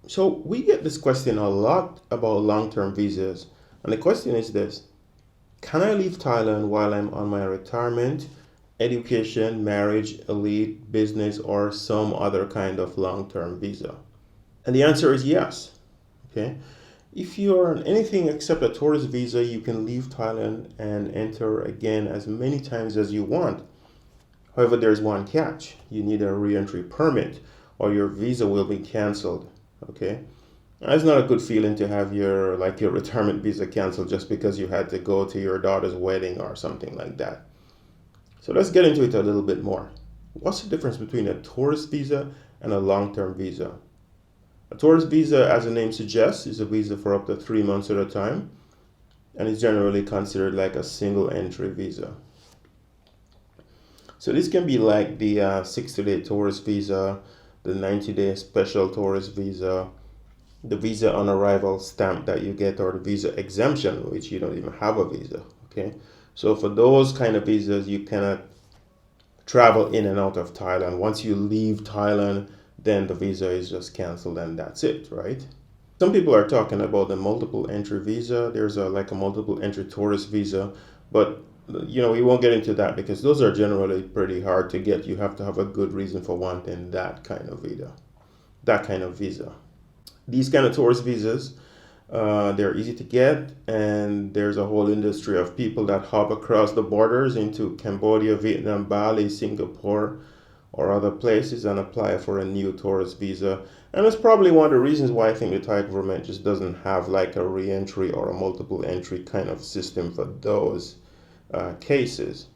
So we get this question a lot about long-term visas. And the question is this: can I leave Thailand while I'm on my retirement, education, marriage, elite, business, or some other kind of long-term visa? And the answer is yes. Okay. If you're on anything except a tourist visa, you can leave Thailand and enter again as many times as you want. However, there's one catch. You need a re-entry permit or your visa will be canceled. Okay? It's not a good feeling to have your retirement visa canceled just because you had to go to your daughter's wedding or something like that. So let's get into it a little bit more. What's the difference between a tourist visa and a long-term visa? A tourist visa, as the name suggests, is a visa for up to 3 months at a time, and is generally considered like a single entry visa. So this can be like the 60-day tourist visa, the 90-day special tourist visa, the visa on arrival stamp that you get, or the visa exemption, which you don't even have a visa. Okay, so for those kind of visas, you cannot travel in and out of Thailand. Once you leave Thailand, then the visa is just canceled and that's it, right? Some people are talking about the multiple entry visa. There's like a multiple entry tourist visa, but we won't get into that because those are generally pretty hard to get. You have to have a good reason for wanting that kind of visa. These kind of tourist visas, they're easy to get, and there's a whole industry of people that hop across the borders into Cambodia, Vietnam, Bali, Singapore, or other places and apply for a new tourist visa. And that's probably one of the reasons why I think the Thai government just doesn't have like a re-entry or a multiple entry kind of system for those cases.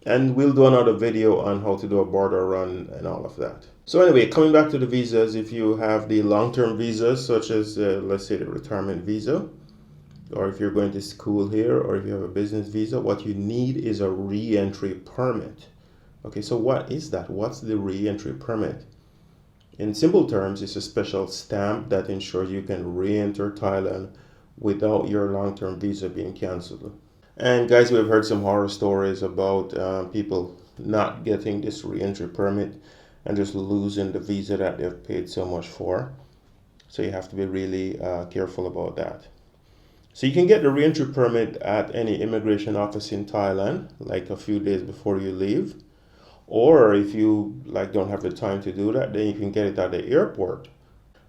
And we'll do another video on how to do a border run and all of that. So anyway, coming back to the visas, if you have the long-term visas, such as let's say the retirement visa, or if you're going to school here, or if you have a business visa, what you need is a re-entry permit. Okay, so what is that? What's the re-entry permit? In simple terms, it's a special stamp that ensures you can re-enter Thailand without your long-term visa being canceled. And guys, we've heard some horror stories about people not getting this re-entry permit and just losing the visa that they've paid so much for. So you have to be really careful about that. So you can get the re-entry permit at any immigration office in Thailand, like a few days before you leave. Or if you don't have the time to do that, then you can get it at the airport.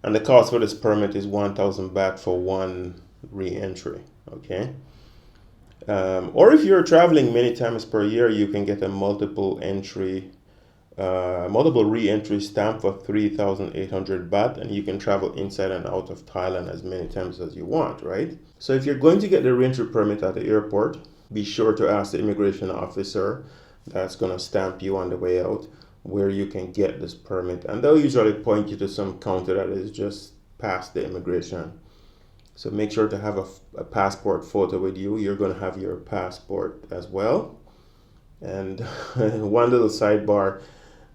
And the cost for this permit is 1,000 baht for one re-entry. Okay. Or if you're traveling many times per year, you can get a multiple re-entry stamp for 3,800 baht, and you can travel inside and out of Thailand as many times as you want, right? So if you're going to get the re-entry permit at the airport, be sure to ask the immigration officer that's going to stamp you on the way out where you can get this permit, and they'll usually point you to some counter that is just past the immigration. So make sure to have a passport photo with you. You're going to have your passport as well. And one little sidebar,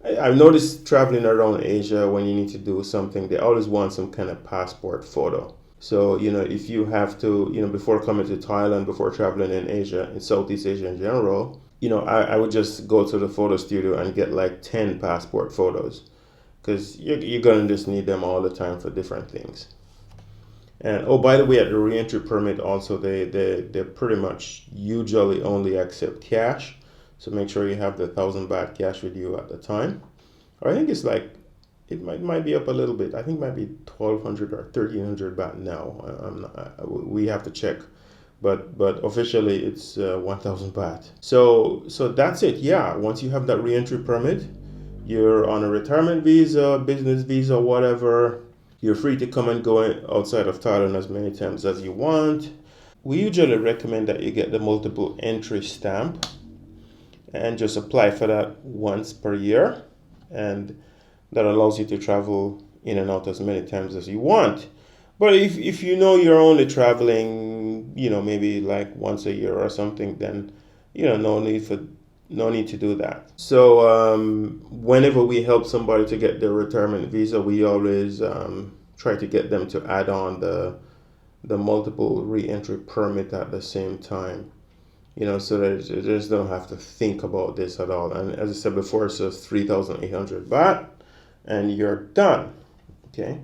I've noticed traveling around Asia, when you need to do something, they always want some kind of passport photo. So, if you have to, before coming to Thailand, before traveling in Asia, in Southeast Asia in general, I would just go to the photo studio and get like 10 passport photos, because you're going to just need them all the time for different things. And oh, by the way, at the re-entry permit also, they pretty much usually only accept cash. So make sure you have the 1,000 baht cash with you at the time. Or I think it's it might be up a little bit. I think it might be 1,200 or 1,300 baht now. We have to check. But officially it's 1,000 baht. So that's it. Yeah, once you have that re-entry permit, you're on a retirement visa, business visa, whatever. You're free to come and go outside of Thailand as many times as you want. We usually recommend that you get the multiple entry stamp and just apply for that once per year. And that allows you to travel in and out as many times as you want. But if you're only traveling, maybe like once a year or something, then, no need to do that. So whenever we help somebody to get their retirement visa, we always try to get them to add on the multiple re-entry permit at the same time, so that they just don't have to think about this at all. And as I said before, it's just 3,800 baht and you're done. Okay.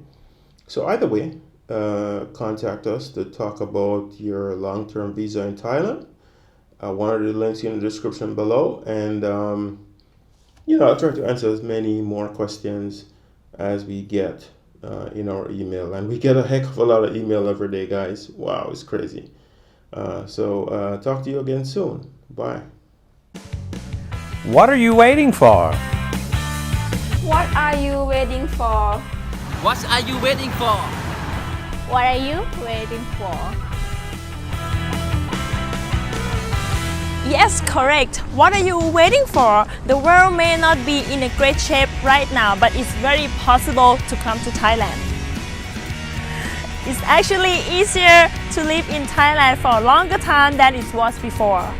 So either way, contact us to talk about your long-term visa in Thailand. One of the links in the description below, and I'll try to answer as many more questions as we get in our email, and we get a heck of a lot of email every day, guys. Wow, it's crazy. So talk to you again soon. Bye. What are you waiting for? What are you waiting for? What are you waiting for? What are you waiting for? Yes, correct. What are you waiting for? The world may not be in a great shape right now, but it's very possible to come to Thailand. It's actually easier to live in Thailand for a longer time than it was before.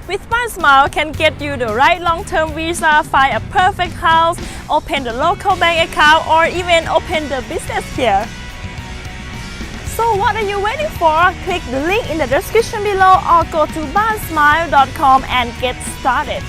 With One Smile can get you the right long-term visa, find a perfect house, open the local bank account, or even open the business here. So what are you waiting for? Click the link in the description below or go to bahtsmile.com and get started.